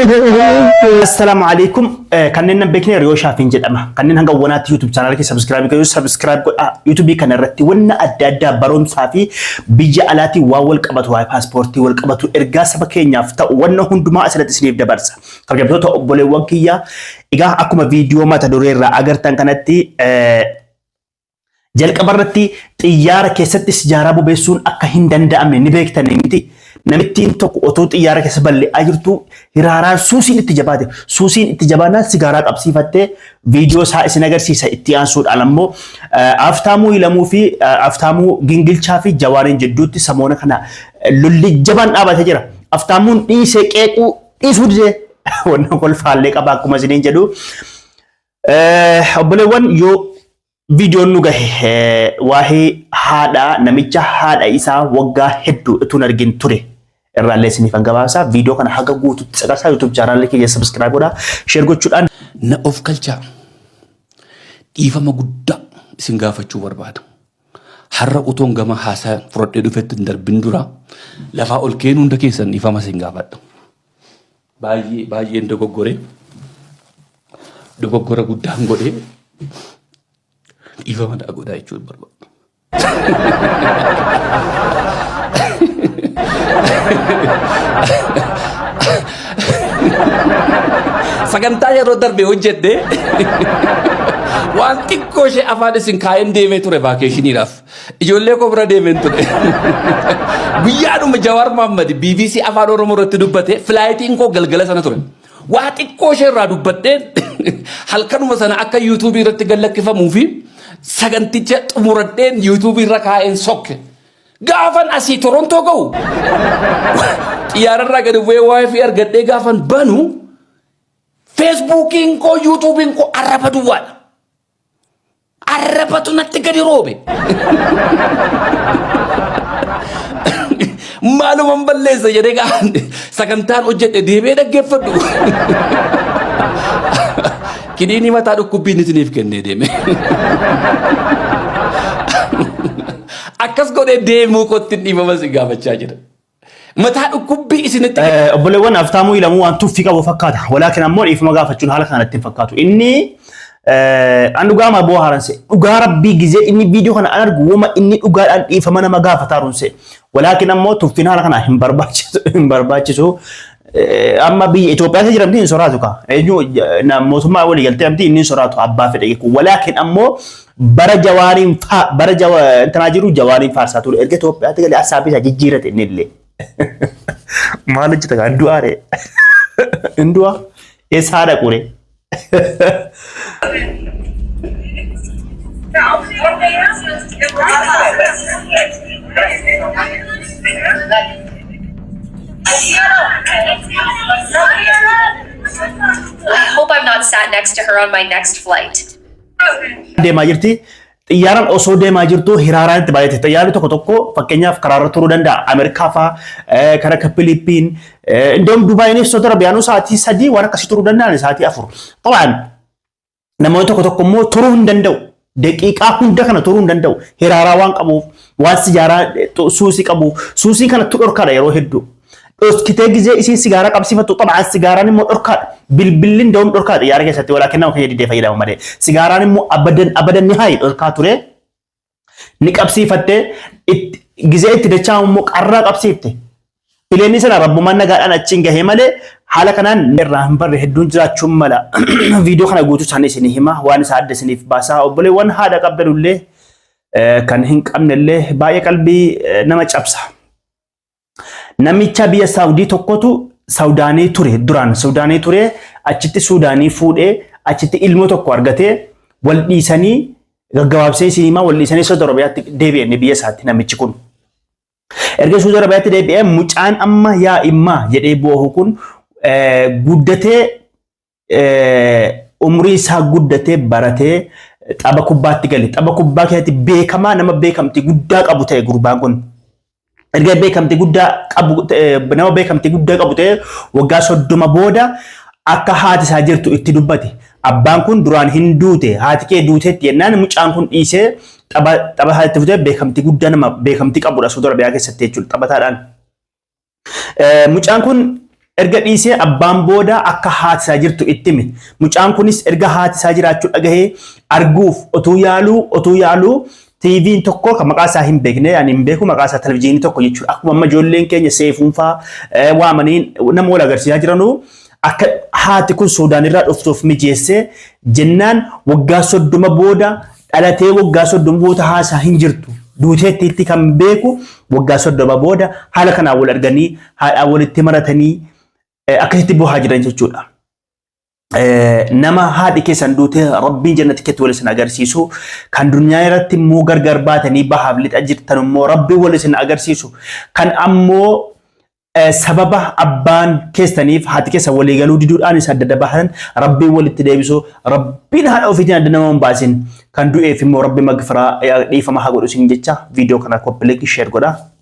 السلام عليكم كننا بكني ريوشا فين جدما كننا هنگا ونات يوتيوب channel كي سبسكرايب يوتيوب كان رتي ونا أدادا برون صافي بيجي علاتي واول قبض واي باسبورتي والقبض إرجع سبكينيا فتا ونا هندما أسرة سنيف دبرسا فكيف تو أبولي وانكيا إجا أكما فيديو ما تدورير أجر تانكنتي جلك أبرتي تيار كيست سجارة بيسون أكهين دندا أمني نبيك تنمتي نمتين توك أوتوت إيارة كسبالي أجرتو هرارا سوسين اتجابانا سيجارات أبسيفته فيديو سا نگر سيسا اتيان سود علمو أفتامو يلمو في أفتامو جنجل شافي جوارين جدوتي سمونا خنا للي جبان أبا تجرا أفتامون إيسي كيكو إيسود جي ونقول فالك أباكو مزينين جدو أبلي وان يو فيديو نوغا واهي هادا نميچا هادا إسا وغا هدو اتو نرگين توري الرالي سني فانغباسا فيديو كان حقا غوتو تسقاسا يوتيوب channel كي سبسكرايب ودا شير gochuudhaan na of galcha dhiifama guddaa isin gaafachuu barbaada har'a utoon gama haasaa fudhadhee dhufetti darbin dura lafaa ol keenuu hunda keessan dhiifama isin gaafadha baay'een dogoggora guddaan godhee dhiifama dha godhaa jechuun barbaada sagantaa yeroo darbe hojjedhe waan xiqqoo ishee afaan isin kaa'een deemee ture vaakeeshiniidhaaf ijoollee koo bira deemeen ture guyyaadhuma Jawaar Mohammad BBC afaan Oromoo irratti dubbate filaayitiin koo galgala sana ture waa xiqqoo ishee irraa dubbadheen halkanuma sana akka yuutuubii irratti gallakkifamuu fi saganticha xumuradheen yuutuubii irra kaa'een sokke gaafan asii Torontoo ga'u xiyyaararraa gadi bu'ee wifi argadhee gaafan banu Facebookiin koo yuutuubiin koo arraba duwwaadha arrabatu natti gadi roobe maaluman balleessa jedhee gaafan sagantaan hojjedhe deebee dhaggeeffadhu kiniini mataa dhukkubbiin isiniif kennee deeme akkas godhee deemuu kottin dhiifama si gaafachaa jira mataa dhukkubbii isinitti obboleewwan aftaamuu ilamuu waan tuffii qabu fakkaata walaakin ammoo dhiifama gaafachuun haala kanatti hin fakkaatu inni an dhugaama boo haaranse dhugaa rabbii gizee inni viidiyoo kana an argu wama inni dhugaadhaan dhiifama nama gaafataaruunse walaakin ammoo tuffiin haala kana hin barbaachisu amma biyya Itoophiyaa jiramti hin soraatu ka mootummaa walii galtee amti inni soraatu abbaa fedhe jechuun walaakin ammoo bara jawaariin intanaa jiru jawaariin faarsaa ture erga Itoophiyaatti galee asaabii isaa jijjiirate inni illee maal hojjeta gaa du'aa ree indu'a eessaa dhaqure I hope I'm not sat next to her on my next flight. deemaa jirti xiyyaaran osoo deemaa jirtu hiraaraan itti baay'ate xiyyaarri tokko fakkeenyaaf karaarra turuu danda'a Ameerikaa fa'aa kan akka Filiippiin indoom Dubaayiinis soota Arabiyaanuu sa'aatii 3 waan akkasii turuu danda'an sa'aatii 4 xabaan namoonni tokko immoo turuu hin danda'u daqiiqaa hunda kana turuu hin danda'u hiraaraa waan qabuuf waan sijaaraa suusii qabu suusii kanatti dhorkaadha yeroo hedduu Oskitee gizee isin sigara qabsiifatu xabaan sigaaraan immoo dhorkaadha bilbilliin da'uun dhorkaadha yaara keessatti walaakin nama kan jedhee fayyadamu malee sigaaraan immoo abadan ni haayi dhorkaa ture ni qabsiifatte gizee itti dachaa immoo qarraa qabsiifte fileenni sana rabbumaan nagaadhaan achiin gahee malee haala kanaan irraa hin barre hedduun jiraachuun mala viidiyoo kana guutuu isaanii isinii hima waan isaa adda isiniif baasaa obboleewwan haadha qabdanullee kan hin qabnellee baay'ee qalbii nama cabsa. Namicha biyya Saawudii tokkotu Saawudaanii ture duraan Saawudaanii ture achitti Suudaanii fuudhee achitti ilmoo tokko argatee wal dhiisanii gaggabaabsee sinimaa wal dhiisanii Saawudi Arabiyaatti deebi'an biyya isaatti namichi kun erga Saawudi Arabiyaatti deebi'ee mucaan amma yaa immaa jedhee boohu kun guddatee umrii isaa guddatee baratee tapha kubbaatti gale tapha kubbaa keessatti beekamaa nama beekamtii guddaa qabu ta'e gurbaan kun erga beekamtii guddaa qabu nama beekamtii guddaa qabu ta'e waggaa 30 booda akka haati isaa jirtu itti dubbate abbaan kun duraan hin duute haati kee duuteetti yennaan mucaan kun dhiisee tapha haati futee beekamtii guddaa nama beekamtii qabudha Saawudi Arabiyaa keessatti jechuudha taphataadhaan mucaan kun erga dhiisee abbaan booda akka haati isaa jirtu itti hime. Mucaan kunis erga haati isaa jiraachuu dhagahee arguuf otuu yaaluu TV'n tokko kan maqaa isaa hin beekne yani hin beeku maqaa isaa televizyiinii tokko jechuudha. Akkuma amma ijoolleen keenya seefuunfaa waamanii nama wal agarsiisaa jiranuu akka haati kun Suudaan irraa dhuftuuf mijeessee jennaan waggaa 30 booda dhalatee waggaa 30 booda haasaa hin jirtu. Duuteetti kan beeku waggaa 30 booda haala kanaan wal arganii haadhaa walitti maratanii akkasitti bu'aa jiran jechuudha. Nama haadhi keessan duutee rabbiin jannati keetti wal isin agarsiisu kan dunyaa irratti immoo gargar baatanii bahaaf lixa jirtan immoo rabbiin wal isin agarsiisu kan ammoo sababa abbaan keessaniif haati keessa walii galuu diduudhaan isa adda bahan rabbiin walitti deebisu rabbiin haadha ofiitiin adda nama hin baasin kan du'eef immoo rabbi magfiraa dhiifama haa godhu isin jecha viidiyoo kana koppiliik sheer godha.